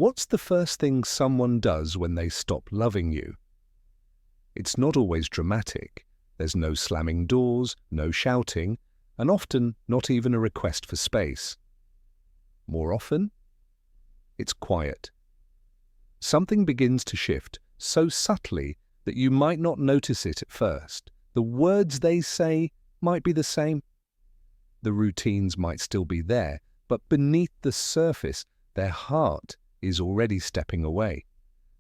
What's the first thing someone does when they stop loving you? It's not always dramatic. There's no slamming doors, no shouting, and often not even a request for space. More often, it's quiet. Something begins to shift so subtly that you might not notice it at first. The words they say might be the same. The routines might still be there, but beneath the surface, their heart is already stepping away.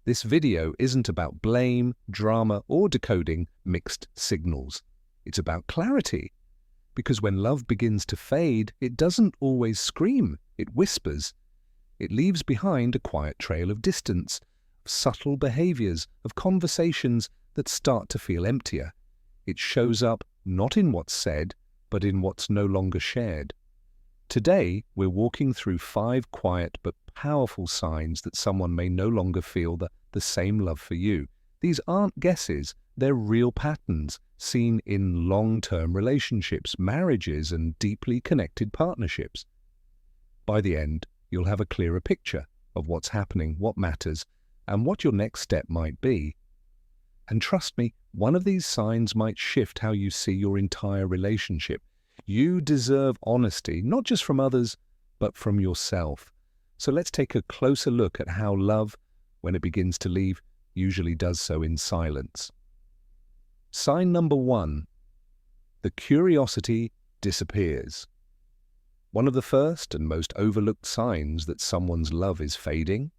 This video isn't about blame, drama, or decoding mixed signals. It's about clarity. Because when love begins to fade, it doesn't always scream, it whispers. It leaves behind a quiet trail of distance, of subtle behaviors, of conversations that start to feel emptier. It shows up not in what's said, but in what's no longer shared. Today, we're walking through 5 quiet but powerful signs that someone may no longer feel the same love for you. These aren't guesses, they're real patterns seen in long-term relationships, marriages, and deeply connected partnerships. By the end, you'll have a clearer picture of what's happening, what matters, and what your next step might be. And trust me, one of these signs might shift how you see your entire relationship. You deserve honesty, not just from others, but from yourself. So let's take a closer look at how love, when it begins to leave, usually does so in silence. Sign number 1. The curiosity disappears. One of the first and most overlooked signs that someone's love is fading.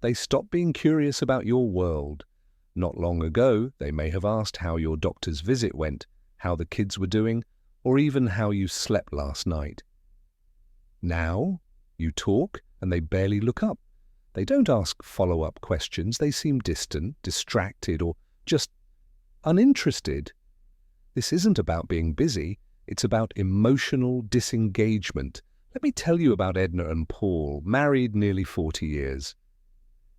They stop being curious about your world. Not long ago, they may have asked how your doctor's visit went, how the kids were doing, or even how you slept last night. Now, you talk and they barely look up. They don't ask follow-up questions. They seem distant, distracted, or just uninterested. This isn't about being busy. It's about emotional disengagement. Let me tell you about Edna and Paul, married nearly 40 years.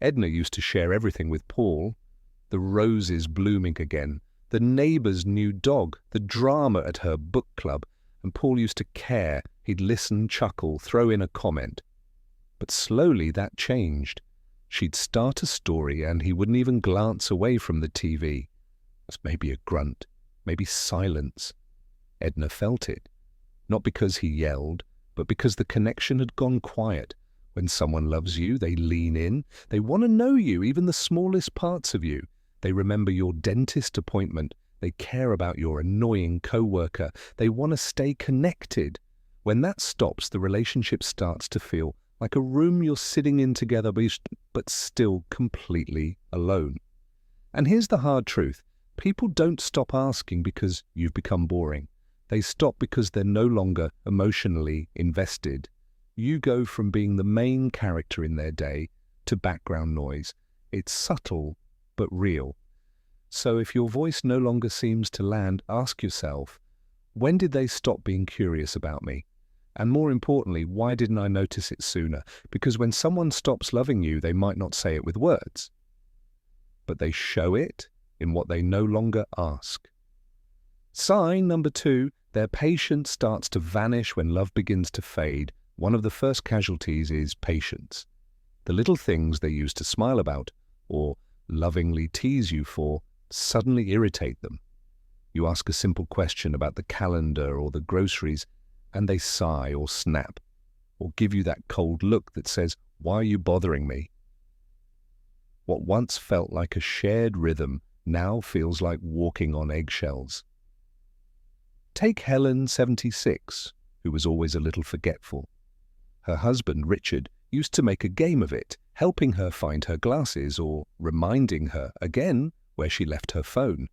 Edna used to share everything with Paul. The roses blooming again, the neighbour's new dog, the drama at her book club, and Paul used to care. He'd listen, chuckle, throw in a comment. But slowly that changed. She'd start a story and he wouldn't even glance away from the TV. It was maybe a grunt, maybe silence. Edna felt it, not because he yelled, but because the connection had gone quiet. When someone loves you, they lean in. They want to know you, even the smallest parts of you. They remember your dentist appointment. They care about your annoying co-worker. They want to stay connected. When that stops, the relationship starts to feel like a room you're sitting in together, but still completely alone. And here's the hard truth. People don't stop asking because you've become boring. They stop because they're no longer emotionally invested. You go from being the main character in their day to background noise. It's subtle, but real. So if your voice no longer seems to land, ask yourself, when did they stop being curious about me? And more importantly, why didn't I notice it sooner? Because when someone stops loving you, they might not say it with words, but they show it in what they no longer ask. Sign number 2, their patience starts to vanish when love begins to fade. One of the first casualties is patience. The little things they used to smile about or lovingly tease you for suddenly irritate them. You ask a simple question about the calendar or the groceries, and they sigh or snap, or give you that cold look that says, "Why are you bothering me?" What once felt like a shared rhythm now feels like walking on eggshells. Take Helen, 76, who was always a little forgetful. Her husband, Richard, used to make a game of it, helping her find her glasses or reminding her again where she left her phone.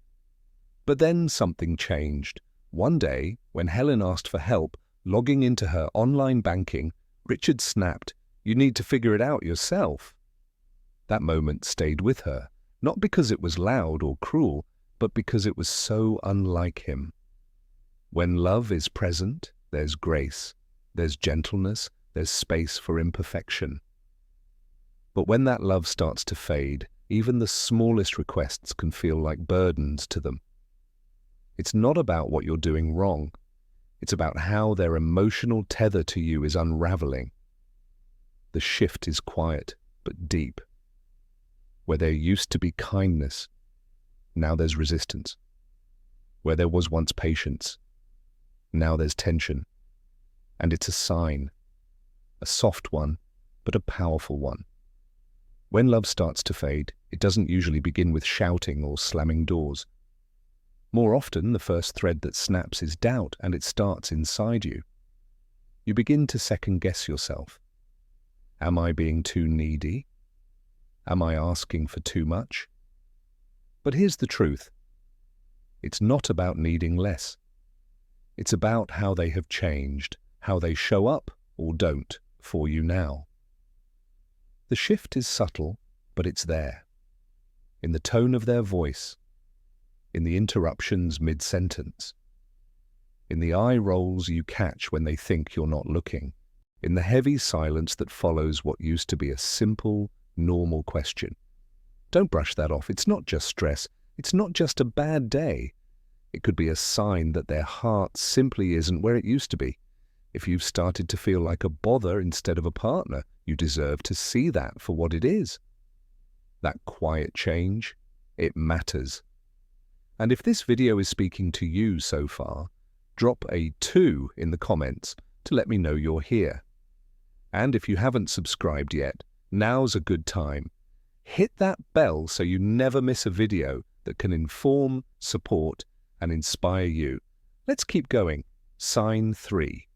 But then something changed. One day, when Helen asked for help logging into her online banking, Richard snapped, "You need to figure it out yourself." That moment stayed with her, not because it was loud or cruel, but because it was so unlike him. When love is present, there's grace, there's gentleness, there's space for imperfection. But when that love starts to fade, even the smallest requests can feel like burdens to them. It's not about what you're doing wrong. It's about how their emotional tether to you is unraveling. The shift is quiet. but deep. Where there used to be kindness, now there's resistance. Where there was once patience, now there's tension. And it's a sign, a soft one, but a powerful one. When love starts to fade, it doesn't usually begin with shouting or slamming doors. More often, the first thread that snaps is doubt, and it starts inside you. You begin to second-guess yourself. Am I being too needy? Am I asking for too much? But here's the truth. It's not about needing less. It's about how they have changed, how they show up or don't for you now. The shift is subtle, but it's there. In the tone of their voice, in the interruptions mid-sentence, in the eye rolls you catch when they think you're not looking, in the heavy silence that follows what used to be a simple, normal question. Don't brush that off. It's not just stress. It's not just a bad day. It could be a sign that their heart simply isn't where it used to be. If you've started to feel like a bother instead of a partner, you deserve to see that for what it is. That quiet change, it matters. And if this video is speaking to you so far, drop a 2 in the comments to let me know you're here. And if you haven't subscribed yet, now's a good time. Hit that bell so you never miss a video that can inform, support, and inspire you. Let's keep going. Sign 3.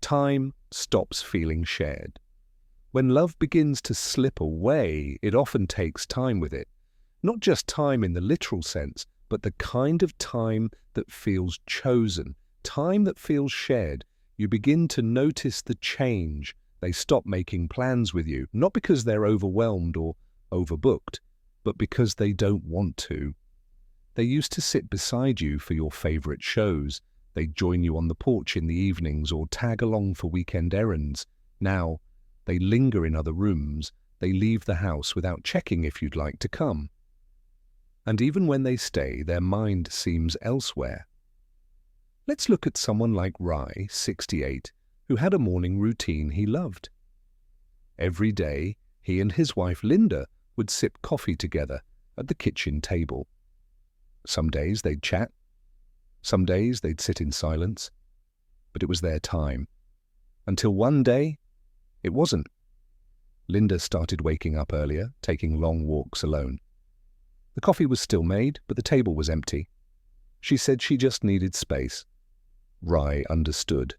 Time stops feeling shared. When love begins to slip away, it often takes time with it. Not just time in the literal sense, but the kind of time that feels chosen, time that feels shared. You begin to notice the change. They stop making plans with you, not because they're overwhelmed or overbooked, but because they don't want to. They used to sit beside you for your favorite shows. They'd join you on the porch in the evenings or tag along for weekend errands. Now, they linger in other rooms. They leave the house without checking if you'd like to come. And even when they stay, their mind seems elsewhere. Let's look at someone like Rai, 68, who had a morning routine he loved. Every day, he and his wife Linda would sip coffee together at the kitchen table. Some days they'd chat. Some days they'd sit in silence. But it was their time. Until one day, it wasn't. Linda started waking up earlier, taking long walks alone. The coffee was still made, but the table was empty. She said she just needed space. Rai understood,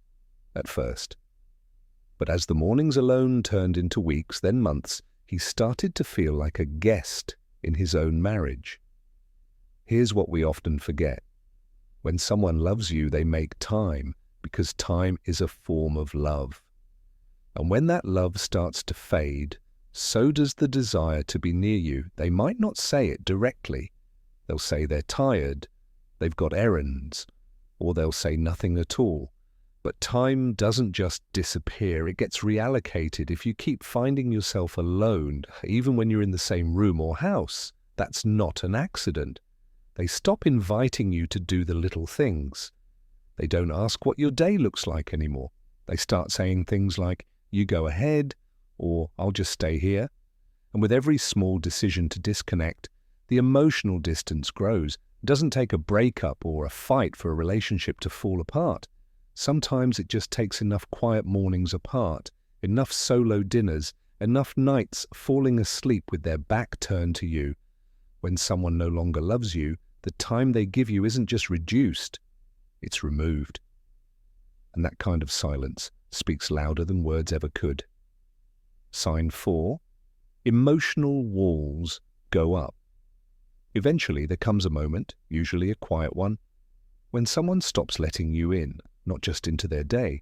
at first. But as the mornings alone turned into weeks, then months, he started to feel like a guest in his own marriage. Here's what we often forget. When someone loves you, they make time, because time is a form of love. And when that love starts to fade, so does the desire to be near you. They might not say it directly. They'll say they're tired, they've got errands, or they'll say nothing at all. But time doesn't just disappear, it gets reallocated. If you keep finding yourself alone, even when you're in the same room or house, that's not an accident. They stop inviting you to do the little things. They don't ask what your day looks like anymore. They start saying things like, "You go ahead," or "I'll just stay here." And with every small decision to disconnect, the emotional distance grows. It doesn't take a breakup or a fight for a relationship to fall apart. Sometimes it just takes enough quiet mornings apart, enough solo dinners, enough nights falling asleep with their back turned to you. When someone no longer loves you, the time they give you isn't just reduced, it's removed. And that kind of silence speaks louder than words ever could. Sign 4. Emotional walls go up. Eventually there comes a moment, usually a quiet one, when someone stops letting you in, not just into their day,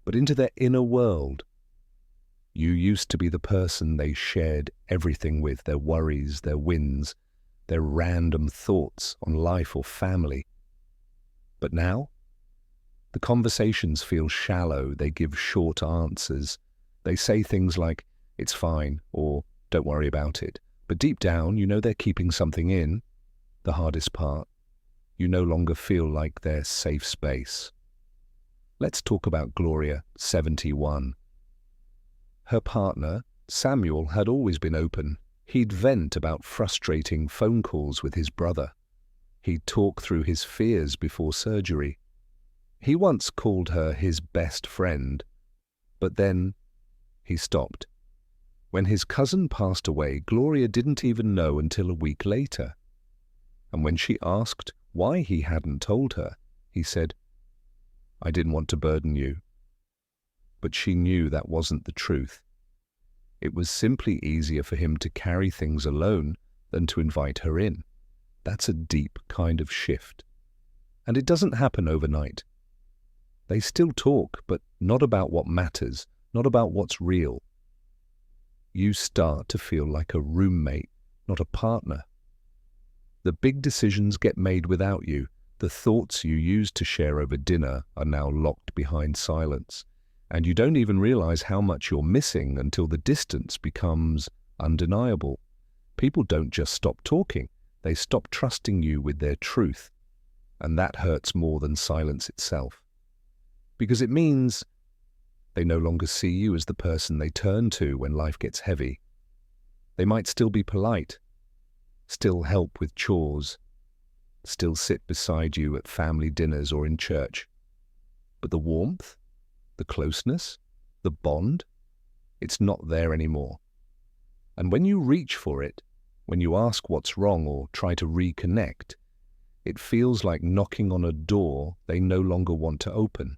but into their inner world. You used to be the person they shared everything with, their worries, their wins, their random thoughts on life or family. But now, the conversations feel shallow, they give short answers. They say things like, "It's fine," or "Don't worry about it." But deep down, you know they're keeping something in. The hardest part, you no longer feel like their safe space. Let's talk about Gloria, 71. Her partner, Samuel had always been open. He'd vent about frustrating phone calls with his brother. He'd talk through his fears before surgery. He once called her his best friend, but then he stopped. When his cousin passed away, Gloria didn't even know until a week later. And when she asked why he hadn't told her, he said, "I didn't want to burden you." But she knew that wasn't the truth. It was simply easier for him to carry things alone than to invite her in. That's a deep kind of shift. And it doesn't happen overnight. They still talk, but not about what matters, not about what's real. You start to feel like a roommate, not a partner. The big decisions get made without you. The thoughts you used to share over dinner are now locked behind silence. And you don't even realize how much you're missing until the distance becomes undeniable. People don't just stop talking, they stop trusting you with their truth. And that hurts more than silence itself. Because it means they no longer see you as the person they turn to when life gets heavy. They might still be polite, still help with chores, still sit beside you at family dinners or in church. But the warmth, the closeness, the bond, it's not there anymore. And when you reach for it, when you ask what's wrong or try to reconnect, it feels like knocking on a door they no longer want to open.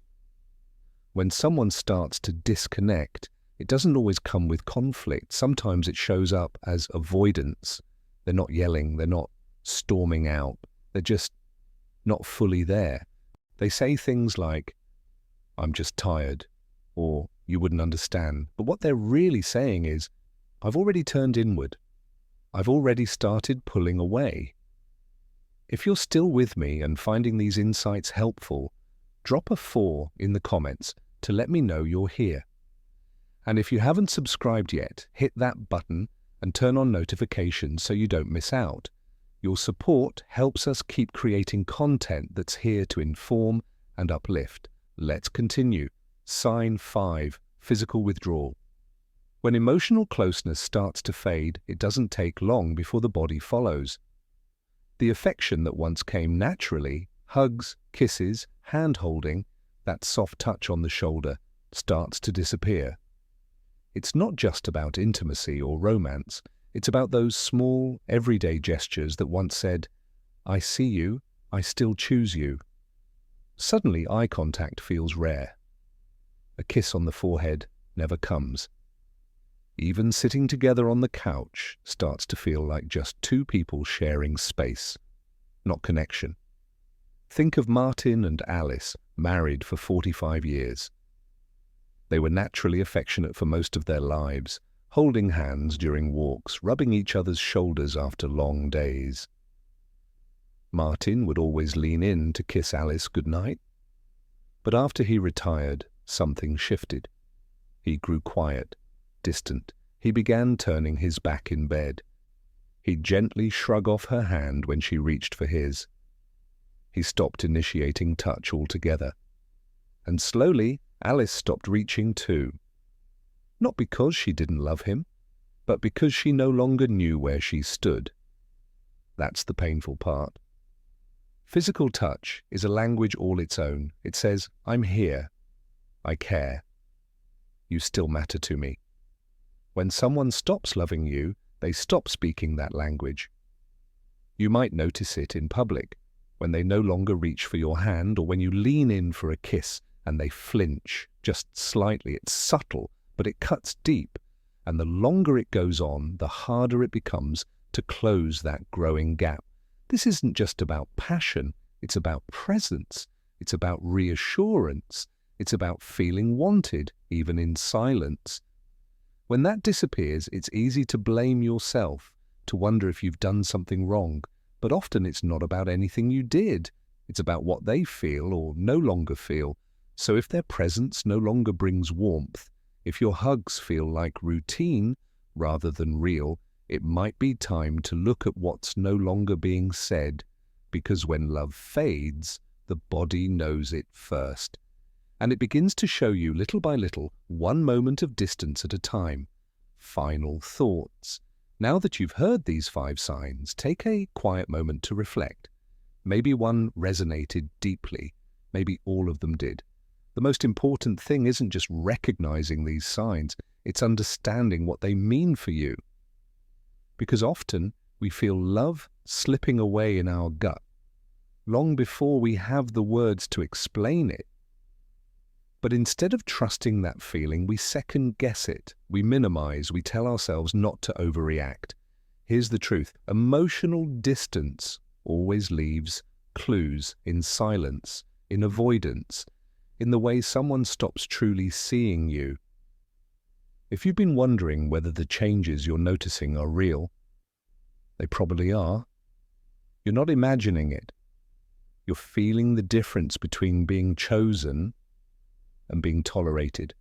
When someone starts to disconnect, it doesn't always come with conflict. Sometimes it shows up as avoidance. They're not yelling, they're not storming out, they're just not fully there. They say things like, "I'm just tired," or "you wouldn't understand." But what they're really saying is, "I've already turned inward. I've already started pulling away." If you're still with me and finding these insights helpful, drop a 4 in the comments to let me know you're here. And if you haven't subscribed yet, hit that button and turn on notifications so you don't miss out. Your support helps us keep creating content that's here to inform and uplift. Let's continue. Sign 5, physical withdrawal. When emotional closeness starts to fade, it doesn't take long before the body follows. The affection that once came naturally, hugs, kisses, hand-holding, that soft touch on the shoulder, starts to disappear. It's not just about intimacy or romance, it's about those small, everyday gestures that once said, "I see you, I still choose you." Suddenly eye contact feels rare. A kiss on the forehead never comes. Even sitting together on the couch starts to feel like just two people sharing space, not connection. Think of Martin and Alice, married for 45 years. They were naturally affectionate for most of their lives, holding hands during walks, rubbing each other's shoulders after long days. Martin would always lean in to kiss Alice goodnight. But after he retired, something shifted. He grew quiet, distant. He began turning his back in bed. He'd gently shrug off her hand when she reached for his. He stopped initiating touch altogether. And slowly, Alice stopped reaching too. Not because she didn't love him, but because she no longer knew where she stood. That's the painful part. Physical touch is a language all its own. It says, "I'm here. I care. You still matter to me." When someone stops loving you, they stop speaking that language. You might notice it in public, when they no longer reach for your hand, or when you lean in for a kiss and they flinch, just slightly. It's subtle, but it cuts deep, and the longer it goes on, the harder it becomes to close that growing gap. This isn't just about passion, it's about presence, it's about reassurance, it's about feeling wanted, even in silence. When that disappears, it's easy to blame yourself, to wonder if you've done something wrong, but often it's not about anything you did. It's about what they feel or no longer feel. So if their presence no longer brings warmth, if your hugs feel like routine rather than real, it might be time to look at what's no longer being said, because when love fades, the body knows it first. And it begins to show you little by little, one moment of distance at a time. final thoughts. Now that you've heard these 5 signs, take a quiet moment to reflect. Maybe one resonated deeply, maybe all of them did. The most important thing isn't just recognizing these signs, it's understanding what they mean for you. Because often we feel love slipping away in our gut, long before we have the words to explain it. But instead of trusting that feeling, we second-guess it, we minimize, we tell ourselves not to overreact. Here's the truth: emotional distance always leaves clues in silence, in avoidance, in the way someone stops truly seeing you. If you've been wondering whether the changes you're noticing are real, they probably are. You're not imagining it. You're feeling the difference between being chosen and being tolerated.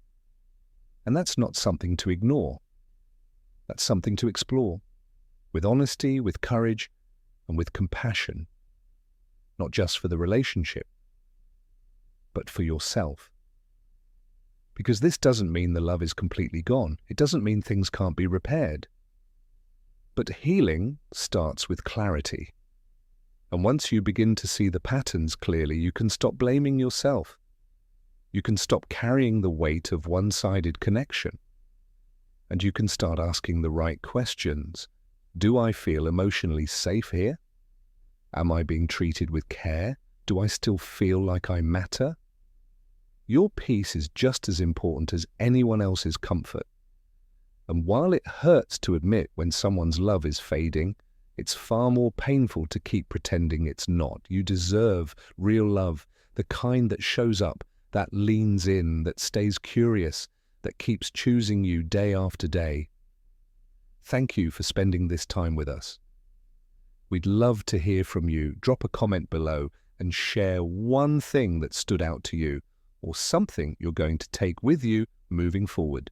And that's not something to ignore. That's something to explore, with honesty, with courage, and with compassion. Not just for the relationship, but for yourself. Because this doesn't mean the love is completely gone. It doesn't mean things can't be repaired. But healing starts with clarity. And once you begin to see the patterns clearly, you can stop blaming yourself. You can stop carrying the weight of one-sided connection. And you can start asking the right questions. Do I feel emotionally safe here? Am I being treated with care? Do I still feel like I matter? Your peace is just as important as anyone else's comfort. And while it hurts to admit when someone's love is fading, it's far more painful to keep pretending it's not. You deserve real love, the kind that shows up, that leans in, that stays curious, that keeps choosing you day after day. Thank you for spending this time with us. We'd love to hear from you. Drop a comment below and share one thing that stood out to you, or something you're going to take with you moving forward.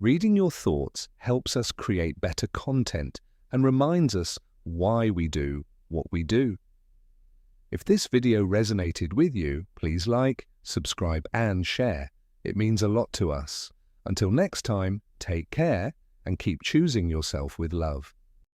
Reading your thoughts helps us create better content and reminds us why we do what we do. If this video resonated with you, please like, subscribe and share. It means a lot to us. Until next time, take care and keep choosing yourself with love.